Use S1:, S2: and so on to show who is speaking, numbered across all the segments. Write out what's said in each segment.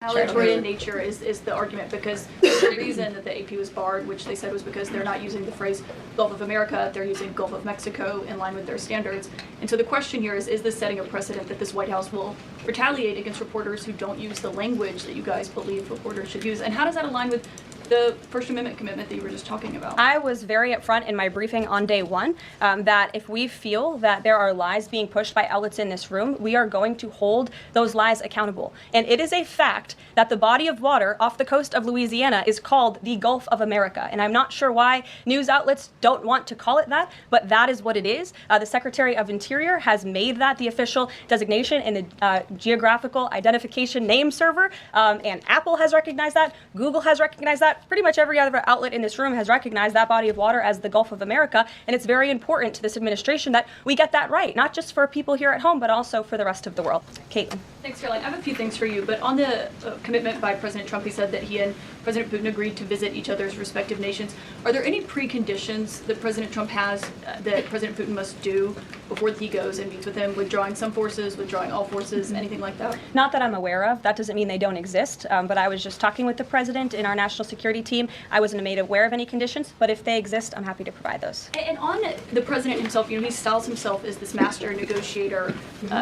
S1: Retaliatory in nature is the argument, because the reason that the AP was barred, which they said was because they're not using the phrase Gulf of America, they're using Gulf of Mexico in line with their standards. And so the question here is this setting a precedent that this White House will retaliate against reporters who don't use the language that you guys believe reporters should use? And how does that align with the First Amendment commitment that you were just talking about?
S2: I was very upfront in my briefing on day one that if we feel that there are lies being pushed by outlets in this room, we are going to hold those lies accountable. And it is a fact that the body of water off the coast of Louisiana is called the Gulf of America. And I'm not sure why news outlets don't want to call it that, but that is what it is. The Secretary of Interior has made that the official designation in the geographical identification name server, and Apple has recognized that, Google has recognized that. Pretty much every other outlet in this room has recognized that body of water as the Gulf of America, and it's very important to this administration that we get that right, not just for people here at home, but also for the rest of the world. Caitlin.
S1: Thanks, Karoline. I have a few things for you, but on the commitment by President Trump, he said that he and President Putin agreed to visit each other's respective nations. Are there any preconditions that President Trump has that President Putin must do before he goes and meets with him, withdrawing some forces, withdrawing all forces, anything like that?
S2: Not that I'm aware of. That doesn't mean they don't exist, but I was just talking with the president in our national security team. I wasn't made aware of any conditions, but if they exist, I'm happy to provide those.
S1: And on the president himself, he styles himself as this master negotiator.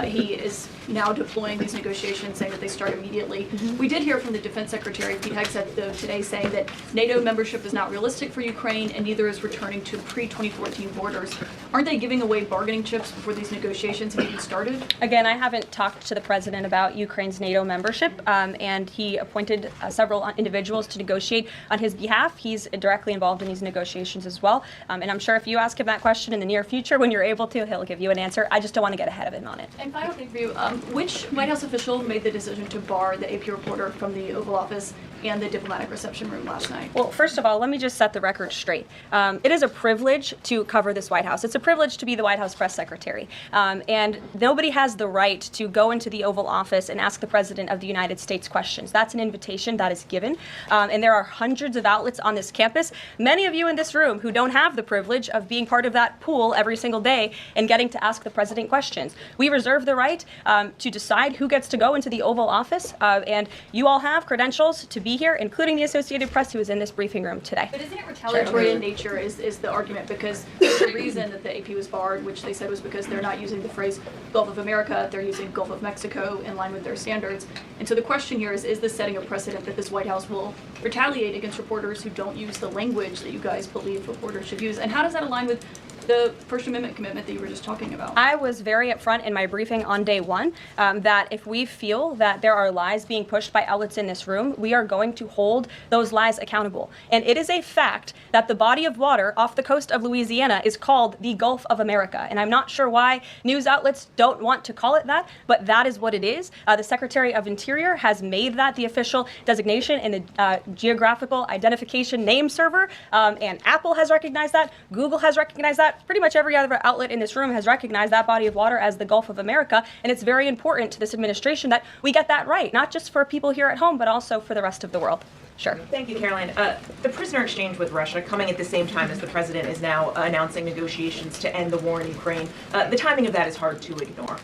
S1: He is now deploying these negotiations, saying that they start immediately. We did hear from the Defense Secretary, Pete Hegseth, today, saying that NATO membership is not realistic for Ukraine, and neither is returning to pre-2014 borders. Aren't they giving away bargaining chips before these negotiations have even started?
S2: Again, I haven't talked to the president about Ukraine's NATO membership, and he appointed several individuals to negotiate on his behalf. He's directly involved in these negotiations as well, and I'm sure if you ask him that question in the near future, when you're able to, he'll give you an answer. I just don't want to get ahead of him on it.
S1: And final thing for you, which White House official made the decision to bar the AP reporter from the Oval Office and the diplomatic reception room last night?
S2: Well, first of all, let me just set the record straight. It is a privilege to cover this White House. It's a privilege to be the White House press secretary. And nobody has the right to go into the Oval Office and ask the President of the United States questions. That's an invitation that is given. And there are hundreds of outlets on this campus, many of you in this room who don't have the privilege of being part of that pool every single day and getting to ask the President questions. We reserve the right to decide who gets to go into the Oval Office, and you all have credentials to be here, including the Associated Press, who is in this briefing room today.
S1: But isn't it retaliatory in nature is the argument, because the reason that the AP was barred, which they said was because they're not using the phrase Gulf of America, they're using Gulf of Mexico in line with their standards. And so the question here is this setting a precedent that this White House will retaliate against reporters who don't use the language that you guys believe reporters should use? And how does that align with the First Amendment commitment that you were just talking about?
S2: I was very upfront in my briefing on day one that if we feel that there are lies being pushed by outlets in this room, we are going to hold those lies accountable. And it is a fact that the body of water off the coast of Louisiana is called the Gulf of America. And I'm not sure why news outlets don't want to call it that, but that is what it is. The Secretary of Interior has made that the official designation in the geographical identification name server, and Apple has recognized that, Google has recognized that. Pretty much every other outlet in this room has recognized that body of water as the Gulf of America, and it's very important to this administration that we get that right, not just for people here at home, but also for the rest of the world. Sure.
S3: Thank you, Karoline. The prisoner exchange with Russia coming at the same time as the president is now announcing negotiations to end the war in Ukraine. The timing of that is hard to ignore.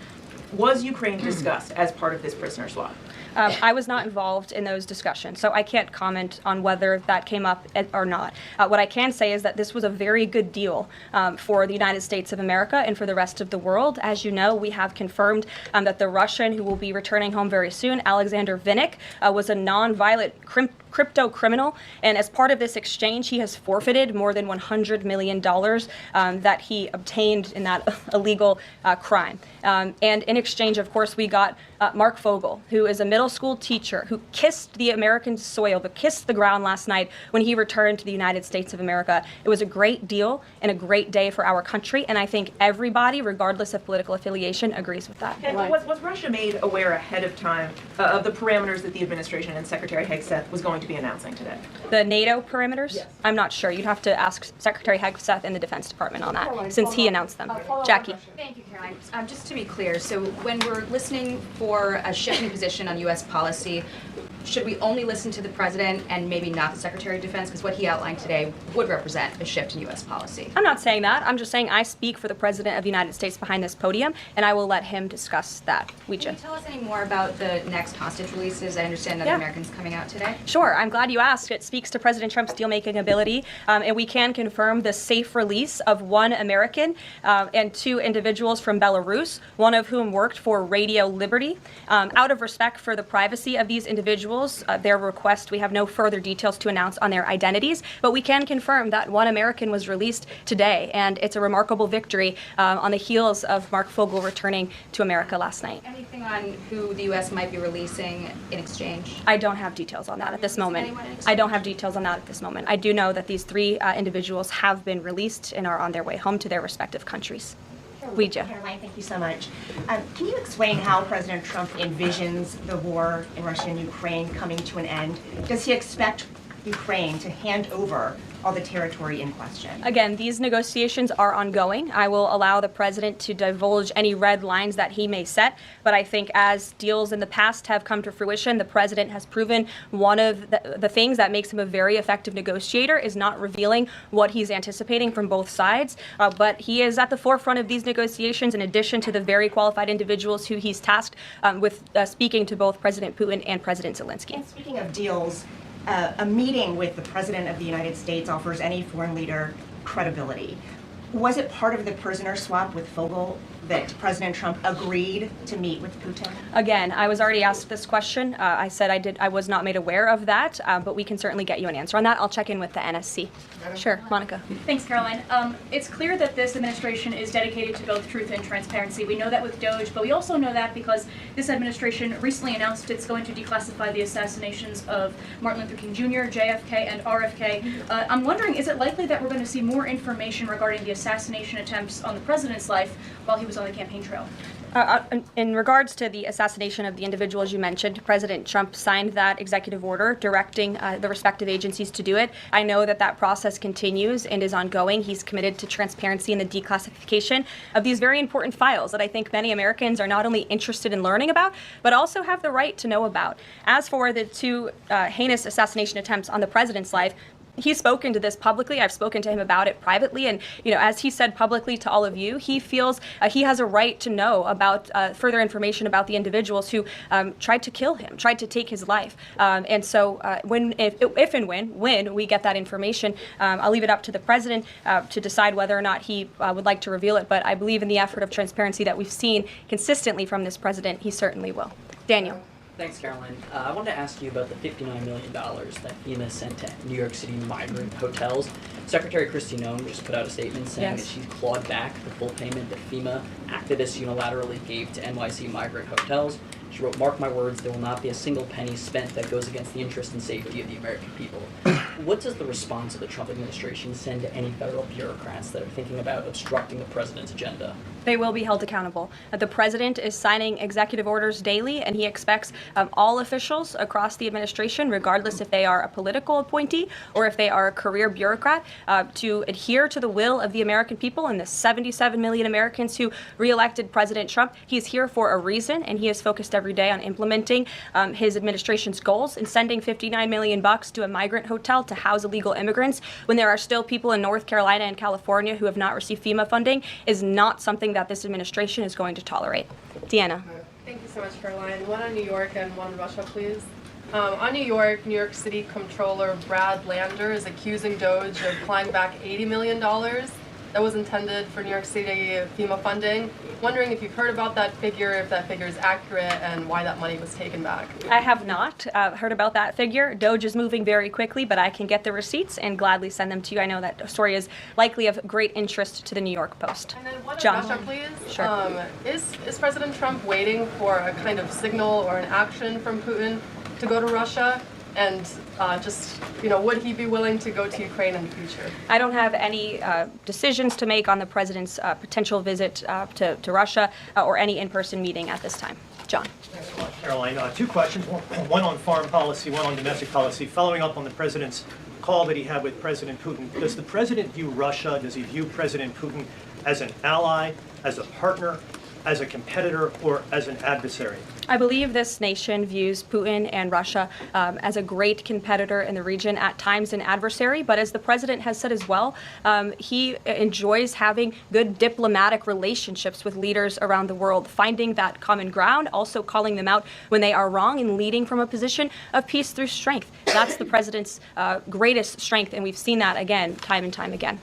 S3: Was Ukraine discussed as part of this prisoner swap?
S2: I was not involved in those discussions, so I can't comment on whether that came up or not. What I can say is that this was a very good deal for the United States of America and for the rest of the world. As you know, we have confirmed that the Russian who will be returning home very soon, Alexander Vinnik, was a non-violent crypto criminal, and as part of this exchange, he has forfeited more than $100 million that he obtained in that illegal crime. And in exchange, of course, we got Mark Fogel, who is a middle school teacher who kissed the American soil, but kissed the ground last night when he returned to the United States of America. It was a great deal and a great day for our country, and I think everybody, regardless of political affiliation, agrees with that.
S3: And was Russia made aware ahead of time of the parameters that the administration and Secretary Hegseth was going to be announcing today?
S2: The NATO parameters?
S3: Yes.
S2: I'm not sure. You'd have to ask Secretary Hegseth and the Defense Department on that, since he announced them. Jackie.
S4: Thank you, Caroline. Just to be clear, so when we're listening for a shift in position on U.S. policy, should we only listen to the president and maybe not the Secretary of Defense? Because what he outlined today would represent a shift in U.S. policy.
S2: I'm not saying that. I'm just saying I speak for the President of the United States behind this podium, and I will let him discuss that.
S4: Can you tell us any more about the next hostage releases? I understand that Americans coming out today.
S2: Sure. I'm glad you asked. It speaks to President Trump's deal-making ability, and we can confirm the safe release of one American and two individuals from Belarus, one of whom worked for Radio Liberty. Out of respect for the privacy of these individuals, their request, we have no further details to announce on their identities, but we can confirm that one American was released today, and it's a remarkable victory on the heels of Mark Fogel returning to America last night.
S4: Anything on who the U.S. might be releasing in exchange?
S2: I don't have details on that at this moment. I don't have details on that at this moment. I do know that these three individuals have been released and are on their way home to their respective countries.
S5: Karoline, thank you so much. Can you explain how President Trump envisions the war in Russia and Ukraine coming to an end? Does he expect Ukraine to hand over all the territory in question?
S2: Again, these negotiations are ongoing. I will allow the president to divulge any red lines that he may set, but I think as deals in the past have come to fruition, the president has proven one of the things that makes him a very effective negotiator is not revealing what he's anticipating from both sides, but he is at the forefront of these negotiations in addition to the very qualified individuals who he's tasked with speaking to both President Putin and President Zelensky.
S5: And speaking of deals, a meeting with the President of the United States offers any foreign leader credibility. Was it part of the prisoner swap with Fogel that President Trump agreed to meet with Putin?
S2: Again, I was already asked this question. I said I was not made aware of that, but we can certainly get you an answer on that. I'll check in with the NSC. Sure, Monica.
S1: Thanks, Caroline. It's clear that this administration is dedicated to both truth and transparency. We know that with Doge, but we also know that because this administration recently announced it's going to declassify the assassinations of Martin Luther King Jr., JFK, and RFK. I'm wondering, is it likely that we're going to see more information regarding the assassination attempts on the president's life while he was on the campaign trail?
S2: In regards to the assassination of the individuals you mentioned, President Trump signed that executive order directing the respective agencies to do it. I know that that process continues and is ongoing. He's committed to transparency in the declassification of these very important files that I think many Americans are not only interested in learning about, but also have the right to know about. As for the two heinous assassination attempts on the president's life, he's spoken to this publicly. I've spoken to him about it privately. And, as he said publicly to all of you, he feels he has a right to know about further information about the individuals who tried to kill him, tried to take his life. And so if and when we get that information, I'll leave it up to the president to decide whether or not he would like to reveal it. But I believe in the effort of transparency that we've seen consistently from this president, he certainly will. Daniel.
S6: Thanks, Caroline. I wanted to ask you about the $59 million that FEMA sent to New York City migrant hotels. Secretary Kristi Noem just put out a statement saying that she's clawed back the full payment that FEMA activists unilaterally gave to NYC migrant hotels. She wrote, "Mark my words, there will not be a single penny spent that goes against the interest and safety of the American people." What does the response of the Trump administration send to any federal bureaucrats that are thinking about obstructing the president's agenda?
S2: They will be held accountable. The president is signing executive orders daily, and he expects all officials across the administration, regardless if they are a political appointee or if they are a career bureaucrat, to adhere to the will of the American people and the 77 million Americans who reelected President Trump. He's here for a reason, and he is focused every day on implementing his administration's goals, and sending $59 million to a migrant hotel to house illegal immigrants when there are still people in North Carolina and California who have not received FEMA funding is not something that this administration is going to tolerate. Deanna.
S7: Thank you so much, Caroline. One on New York and one on Russia, please. On New York City Comptroller Brad Lander is accusing Doge of clawing back $80 million that was intended for New York City FEMA funding. Wondering if you've heard about that figure, if that figure is accurate, and why that money was taken back.
S2: I have not heard about that figure. Doge is moving very quickly, but I can get the receipts and gladly send them to you. I know that story is likely of great interest to the New York Post.
S7: And then one
S2: John.
S7: on Russia, please.
S2: Sure.
S7: Is President Trump waiting for a kind of signal or an action from Putin to go to Russia? And would he be willing to go to Ukraine in the future?
S2: I don't have any decisions to make on the president's potential visit to Russia or any in-person meeting at this time. John.
S8: Thanks a lot, Caroline. Two questions, one on foreign policy, one on domestic policy. Following up on the president's call that he had with President Putin, does the president view Russia, does he view President Putin as an ally, as a partner, as a competitor or as an adversary?
S2: I believe this nation views Putin and Russia as a great competitor in the region, at times an adversary. But as the president has said as well, he enjoys having good diplomatic relationships with leaders around the world, finding that common ground, also calling them out when they are wrong, and leading from a position of peace through strength. That's the president's greatest strength, and we've seen that again, time and time again.